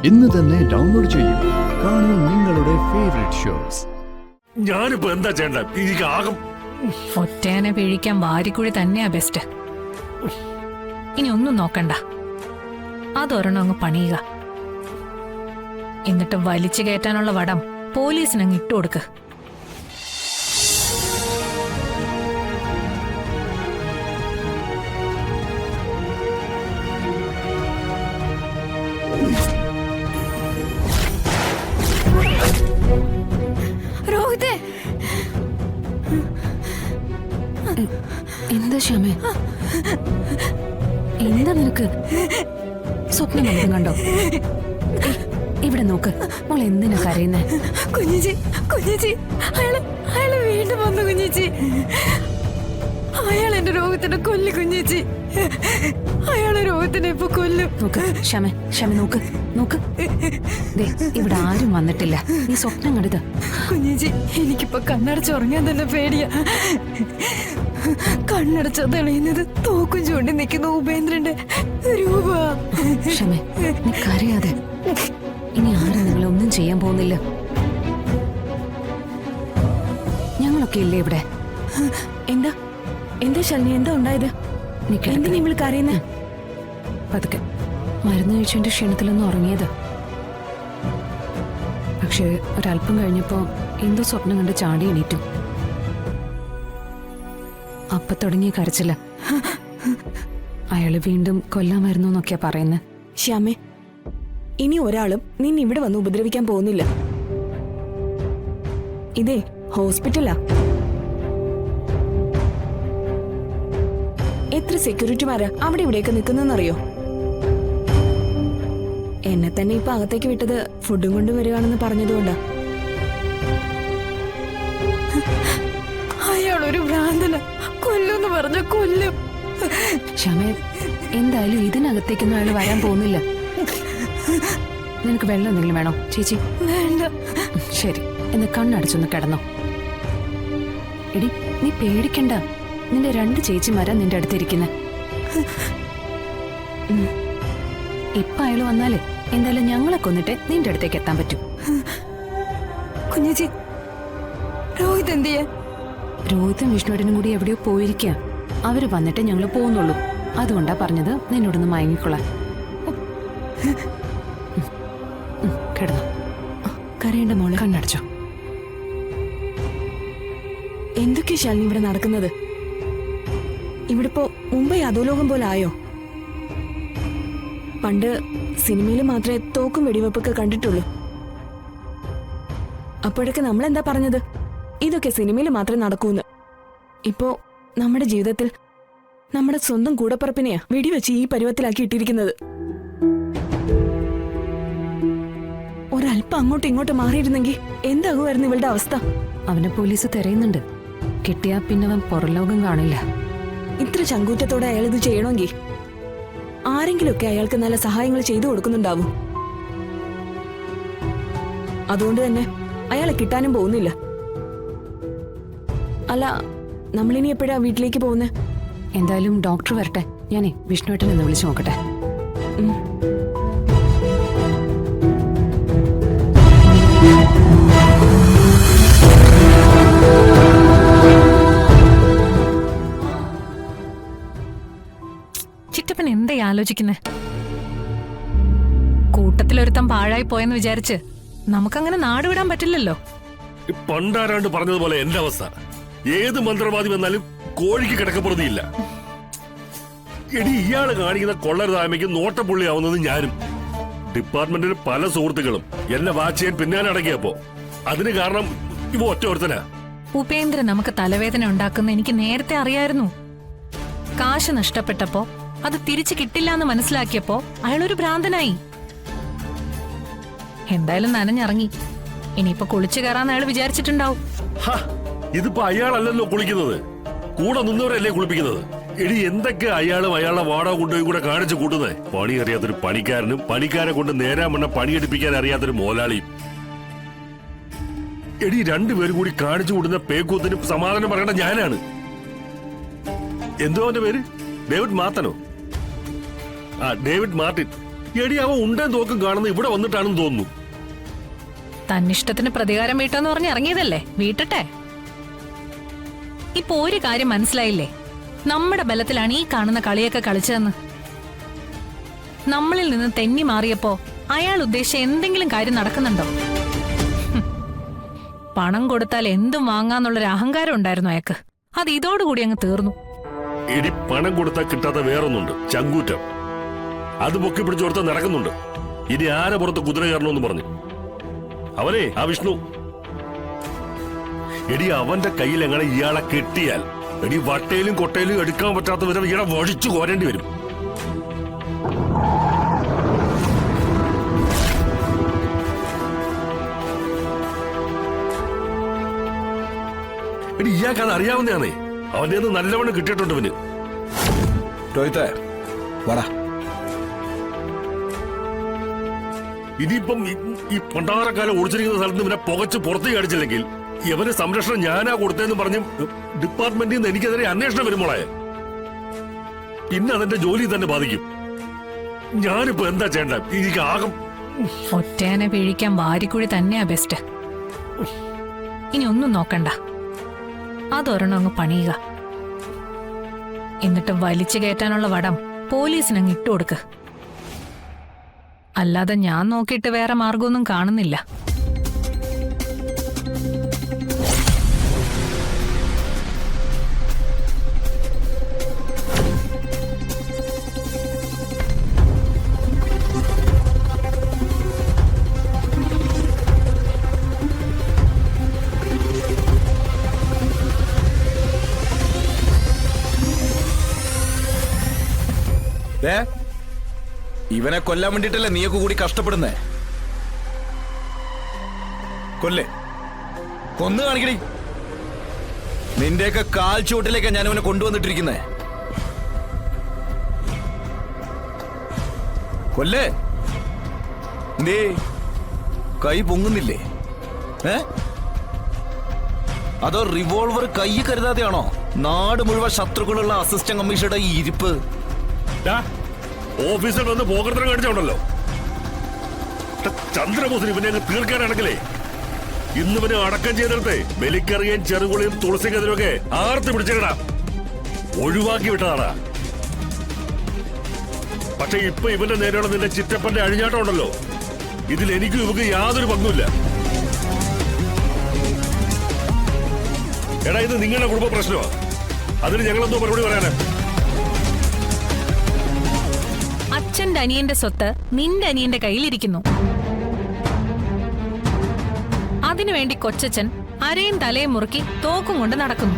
ഇന്ന് തന്നെ ഡൗൺലോഡ് ചെയ്യൂ. കാണൂ നിങ്ങളുടെ ഫേവറേറ്റ് ഷോസ്. ഞാനിപ്പോ എന്താ ചെയ്യണ്ട? എനിക്ക് ആകം ഒറ്റേനെ പിഴിക്കാൻ വാരിക്കുഴി തന്നെയാ ബെസ്റ്റ്. ഇനി ഒന്നും നോക്കണ്ട, അതൊരെണ്ണം അങ്ങ് പണിയുക. എന്നിട്ട് വലിച്ചു കയറ്റാനുള്ള വടം പോലീസിനങ്ങ് ഇട്ടുകൊടുക്ക്. എന്താ ശ്യാമേ, എന്താ നിനക്ക്? സ്വപ്നം എന്തും കണ്ടോ? ഇവിടെ നോക്ക്, മോൾ എന്തിനാ കരയുന്നേ? കുഞ്ഞിച്ചി, കുഞ്ഞിച്ചി, അയാള് വീണ്ടും വന്നു കുഞ്ഞിച്ചി. അയാൾ എന്റെ രോഗത്തിനെ കൊല്ലു കുഞ്ഞിച്ചി. അയാളെ രോഗത്തിനെ ഇപ്പൊ കൊല്ലും. നോക്ക് ശ്യാമേ, ശ്യാമേ നോക്ക് നോക്ക്. ദേ, ഇവിടെ ആരും വന്നിട്ടില്ല. നീ സ്വപ്നം കണ്ടത്. കുഞ്ഞിച്ചി, എനിക്കിപ്പോ കണ്ണടച്ചുറങ്ങാൻ തന്നെ പേടിയാ. കണ്ണടച്ച തെളിയുന്നത് തോക്കും ചൂണ്ടി നിൽക്കുന്ന ഉപേന്ദ്രന്റെ രൂപ. ശ്യാമേ, നീ കരയാതെ. ഇനി ആരും നിങ്ങളെ ഒന്നും ചെയ്യാൻ പോകുന്നില്ല. ഞങ്ങളൊക്കെ ഇല്ലേ ഇവിടെ? എന്താ എന്താ ശല്യം? എന്താ ഉണ്ടായത്? എന്തിനാ ഇവള് കരയുന്നേ? പതുക്കെ. മരുന്ന് കഴിച്ചതിന്റെ ക്ഷീണത്തിലൊന്നും ഉറങ്ങിയത്. പക്ഷേ ഒരല്പം കഴിഞ്ഞപ്പോ എന്തോ സ്വപ്നം കണ്ട് ചാടി എണീറ്റു. അപ്പൊ തുടങ്ങിയ കരച്ചില്ല. അയാള് വീണ്ടും കൊല്ലാൻ വരുന്നു എന്നൊക്കെയാ പറയുന്നത്. ശ്യാമേ, ഇനി ഒരാളും നിന്നെ ഇവിടെ വന്ന് ഉപദ്രവിക്കാൻ പോകുന്നില്ല. ഇതേ ഹോസ്പിറ്റലാ. എത്ര സെക്യൂരിറ്റിമാരാ അവിടെ ഇവിടെയൊക്കെ നിൽക്കുന്നറിയോ? എന്നെ തന്നെ ഇപ്പൊ അകത്തേക്ക് വിട്ടത് ഫുഡും കൊണ്ട് വരികയാണെന്ന് പറഞ്ഞതുകൊണ്ടാ. അയാളൊരു ഭ്രാന്തന, കൊല്ലുന്ന് പറഞ്ഞ കൊല്ലും. ശ്യാമേ, എന്തായാലും ഇതിനകത്തേക്കൊന്നും അയാൾ വരാൻ പോകുന്നില്ല. നിനക്ക് വെള്ളം എന്തെങ്കിലും വേണോ ചേച്ചി? വേണ്ട. ശരി, എന്ന് കണ്ണടച്ചൊന്ന് കിടന്നോ. എടി, നീ പേടിക്കണ്ട. നിന്റെ 2 ചേച്ചിമാരാ നിന്റെ അടുത്തിരിക്കുന്നത്. ഇപ്പൊ അയാൾ വന്നാലേ എന്തായാലും ഞങ്ങളെ കൊന്നിട്ട് നിന്റെ അടുത്തേക്ക് എത്താൻ പറ്റും. കുഞ്ഞേച്ചി, രോഹിത് എന്ത് ചെയ്യാ? രോഹിതും വിഷ്ണുവേട്ടനും കൂടി എവിടെയോ പോയിരിക്കുക. അവര് വന്നിട്ട് ഞങ്ങൾ പോകുന്നുള്ളൂ. അതുകൊണ്ടാ പറഞ്ഞത് നിന്നോടൊന്ന് മയങ്ങിക്കൊള്ളാൻ. കിടന്നു. കരയേണ്ട മോളെ, കണ്ണടച്ചോ. എന്തൊക്കെയാ ശാലിനി ഇവിടെ നടക്കുന്നത്? ഇവിടെ ഇപ്പോ മുംബൈ അധോലോകം പോലെ ആയോ? പണ്ട് സിനിമയിൽ മാത്രമേ തോക്കും വെടിവെപ്പൊക്കെ കണ്ടിട്ടുള്ളൂ. അപ്പോഴൊക്കെ നമ്മൾ എന്താ പറഞ്ഞത്? ഇതൊക്കെ സിനിമയിൽ മാത്രമേ നടക്കൂന്ന്. ഇപ്പോ നമ്മുടെ ജീവിതത്തിൽ നമ്മുടെ സ്വന്തം കൂടപ്പറപ്പിനെയാ വെടിവെച്ച് ഈ പരുവത്തിലാക്കി ഇട്ടിരിക്കുന്നത്. ഒരല്പം അങ്ങോട്ടും ഇങ്ങോട്ടും മാറിയിരുന്നെങ്കിൽ എന്താകുമായിരുന്നു ഇവളുടെ അവസ്ഥ? അവനെ പോലീസ് തിരയുന്നുണ്ട്. കിട്ടിയാ പിന്നവൻ പുറലോകം കാണില്ല. ഇത്ര ചങ്കൂറ്റത്തോടെ അയാൾ ഇത് ചെയ്യണമെങ്കിൽ ആരെങ്കിലുമൊക്കെ അയാൾക്ക് നല്ല സഹായങ്ങൾ ചെയ്തു കൊടുക്കുന്നുണ്ടാവും. അതുകൊണ്ട് തന്നെ അയാളെ കിട്ടാനും പോകുന്നില്ല. അല്ല, നമ്മളിനി എപ്പോഴാ വീട്ടിലേക്ക് പോകുന്നേ? എന്തായാലും ഡോക്ടർ വരട്ടെ. ഞാനേ വിഷ്ണുവേട്ടനെ ഒന്ന് വിളിച്ചു നോക്കട്ടെ. ചിറ്റപ്പൻ എന്താ ആലോചിക്കുന്നേ? കൂട്ടത്തിലൊരുത്തം പാഴായി പോയെന്ന് വിചാരിച്ച് നമുക്കങ്ങനെ നാടുവിടാൻ പറ്റില്ലല്ലോ. പണ്ടാരാണ്ട് പറഞ്ഞതുപോലെ എന്റെ അവസ്ഥ. ഏത് മന്ത്രവാദി വന്നാലും കോഴിക്ക് കിടക്കപ്പുറതിയില്ല. എടി, ഇയാള് കാണിക്കുന്ന കൊള്ളരുതായ്മയ്ക്ക് നോട്ടപ്പുള്ളിയാവുന്നത് ഞാനും. ഡിപ്പാർട്ട്മെന്റിൽ പല സുഹൃത്തുക്കളും എന്നെ വാച്ച് ചെയ്യാൻ പിന്നാലെ അടങ്ങിയപ്പോ അതിന് കാരണം ഇവ ഒറ്റ ഒരുത്തനാ. ഉപേന്ദ്രൻ നമുക്ക് തലവേദന ഉണ്ടാക്കുന്ന എനിക്ക് നേരത്തെ അറിയായിരുന്നു. കാശ് നഷ്ടപ്പെട്ടപ്പോ അത് തിരിച്ചു കിട്ടില്ല എന്ന് മനസ്സിലാക്കിയപ്പോ അയാളൊരു ഭ്രാന്തനായി. എന്തായാലും നനഞ്ഞിറങ്ങി. ഇനിയിപ്പോ കുളിച്ചു കയറാന്ന് അയാൾ വിചാരിച്ചിട്ടുണ്ടാവും. ഇതിപ്പോ അയാളല്ലല്ലോ കുളിക്കുന്നത്, കൂടെ നിന്നവരല്ലേ കുളിപ്പിക്കുന്നത്. എടി, എന്തൊക്കെ അയാളും അയാളുടെ വാടക കൊണ്ടുപോയി കൂടെ കാണിച്ചു കൂട്ടുന്നേ. പണി അറിയാത്തൊരു പണിക്കാരനും പണിക്കാരെ കൊണ്ട് നേരാമണ്ണ പണിയെടുപ്പിക്കാൻ അറിയാത്തൊരു മോലാളിയും. എടി, 2 പേരും കൂടി കാണിച്ചു കൂടുന്ന പേക്കൂത്തിന് സമാധാനം പറയേണ്ട ഞാനാണ്. എന്തോ അവന്റെ പേര്? ഡേവിഡ് മാർട്ടനോ? David Martin. എടി അവൻ ഉണ്ടേന്ന് തോക്കും കാണുന്ന ഇവിടെ വന്നിട്ടാണെന്ന് തോന്നുന്നു. തന്നിഷ്ടത്തിന് പ്രതികാരം വീട്ടെന്ന് പറഞ്ഞ് ഇറങ്ങിയതല്ലേ, വീട്ടട്ടെ. ഇപ്പൊ ഒരു കാര്യം മനസ്സിലായില്ലേ, നമ്മുടെ ബലത്തിലാണ് ഈ കാണുന്ന കളിയൊക്കെ കളിച്ചതെന്ന്. നമ്മളിൽ നിന്ന് തെന്നി മാറിയപ്പോ അയാൾ ഉദ്ദേശിച്ച എന്തെങ്കിലും കാര്യം നടക്കുന്നുണ്ടോ? പണം കൊടുത്താൽ എന്തും വാങ്ങാന്നുള്ളൊരു അഹങ്കാരം ഉണ്ടായിരുന്നു അയാൾക്ക്. അത് ഇതോടുകൂടി അങ്ങ് തീർന്നു. എടി പണം കൊടുത്താൽ കിട്ടാത്ത വേറൊന്നുണ്ട്, ചങ്കൂറ്റം. അത് പൊക്കി പിടിച്ചു കൊടുത്താൽ നടക്കുന്നുണ്ട്. ഇനി ആരെ പുറത്ത് കുതിര കയറണമെന്ന് പറഞ്ഞു അവനെ, ആ വിഷ്ണു. എടി അവന്റെ കയ്യിൽ എങ്ങനെ ഇയാളെ കെട്ടിയാൽ എടി വട്ടയിലും കൊട്ടയിലും എടുക്കാൻ പറ്റാത്തവരെ ഇയാളെ വഴിച്ചു കോരേണ്ടി വരും. എടി ഇയാൾക്ക് അത് അറിയാവുന്നതാണേ. അവന്റെ നിന്ന് നല്ലവണ്ണം കിട്ടിയിട്ടുണ്ട് ഇവന്. രോഹിത്തെ വാടാ. ഇനിയിപ്പം ഈ പണ്ടാറക്കാലം ഒളിച്ചിരിക്കുന്ന സ്ഥലത്ത് ഇവനെ പുകച്ച് പുറത്തേക്ക് അടിച്ചില്ലെങ്കിൽ ഇവന് സംരക്ഷണം ഞാനാ കൊടുത്തതെന്ന് പറഞ്ഞ് ഡിപ്പാർട്ട്മെന്റിൽ നിന്ന് എനിക്കെതിരെ അന്വേഷണം വരുമ്പോളെ പിന്നെ അതെന്റെ ജോലി തന്നെ ബാധിക്കും. ഞാനിപ്പോ എന്താ ചെയ്യണ്ട? എനിക്ക് ആകം ഒറ്റേനെ പിഴിക്കാൻ വാരിക്കുഴി തന്നെയാ ബെസ്റ്റ്. ഇനി ഒന്നും നോക്കണ്ട, അതൊരെണ്ണം അങ്ങ് പണിയുക. എന്നിട്ട് വലിച്ചു കയറ്റാനുള്ള വടം പോലീസിനങ്ങ് ഇട്ടുകൊടുക്ക്. അല്ലാതെ ഞാൻ നോക്കിയിട്ട് വേറെ മാർഗമൊന്നും കാണുന്നില്ല. ഇവനെ കൊല്ലാൻ വേണ്ടിട്ടല്ലേ നീയൊക്കെ കൂടി കഷ്ടപ്പെടുന്നേ? കൊല്ലേ, കൊന്നു കാണിക്കടി. നിന്റെയൊക്കെ കാൽ ചുവട്ടിലേക്കാ ഞാൻ ഇവനെ കൊണ്ടുവന്നിട്ടിരിക്കുന്നേ. കൊല്ലേ, നീ കൈ പൊങ്ങുന്നില്ലേ? അതോ റിവോൾവർ കൈ കരുതാതെയാണോ നാട് മുഴുവൻ ശത്രുക്കളുള്ള അസിസ്റ്റന്റ് കമ്മീഷണറുടെ ഈ ഇരിപ്പ്? ഓഫീസിൽ വന്ന് പോകർത്തനം കാണിച്ചോണ്ടല്ലോ. ചന്ദ്രബോസിന് ഇവനെ അങ്ങ് തീർക്കാനാണെങ്കിലേ ഇന്നിവനെ അടക്കം ചെയ്തിടത്തെ ബലിക്കറിയും ചെറുകുളിയും തുളസിക്കെതിരൊക്കെ ആർത്ത് പിടിച്ചേക്കടാ, ഒഴിവാക്കി വിട്ടതാടാ. പക്ഷെ ഇപ്പൊ ഇവന്റെ നേരെയുള്ള നിന്റെ ചിറ്റപ്പന്റെ അഴിഞ്ഞാട്ടം ഉണ്ടല്ലോ, ഇതിൽ എനിക്കും ഇവക്ക് യാതൊരു പങ്കുമില്ല. എടാ, ഇത് നിങ്ങളുടെ കുടുംബ പ്രശ്നമാണ്. അതിന് ഞങ്ങളെന്തോ മറുപടി പറയാനാ? അച്ഛന്റെ അനിയന്റെ സ്വത്ത് നിന്റെ അനിയന്റെ കയ്യിലിരിക്കുന്നു. അതിനുവേണ്ടി കൊച്ചച്ഛൻ അരയും തലയും മുറുക്കി തോക്കും കൊണ്ട് നടക്കുന്നു.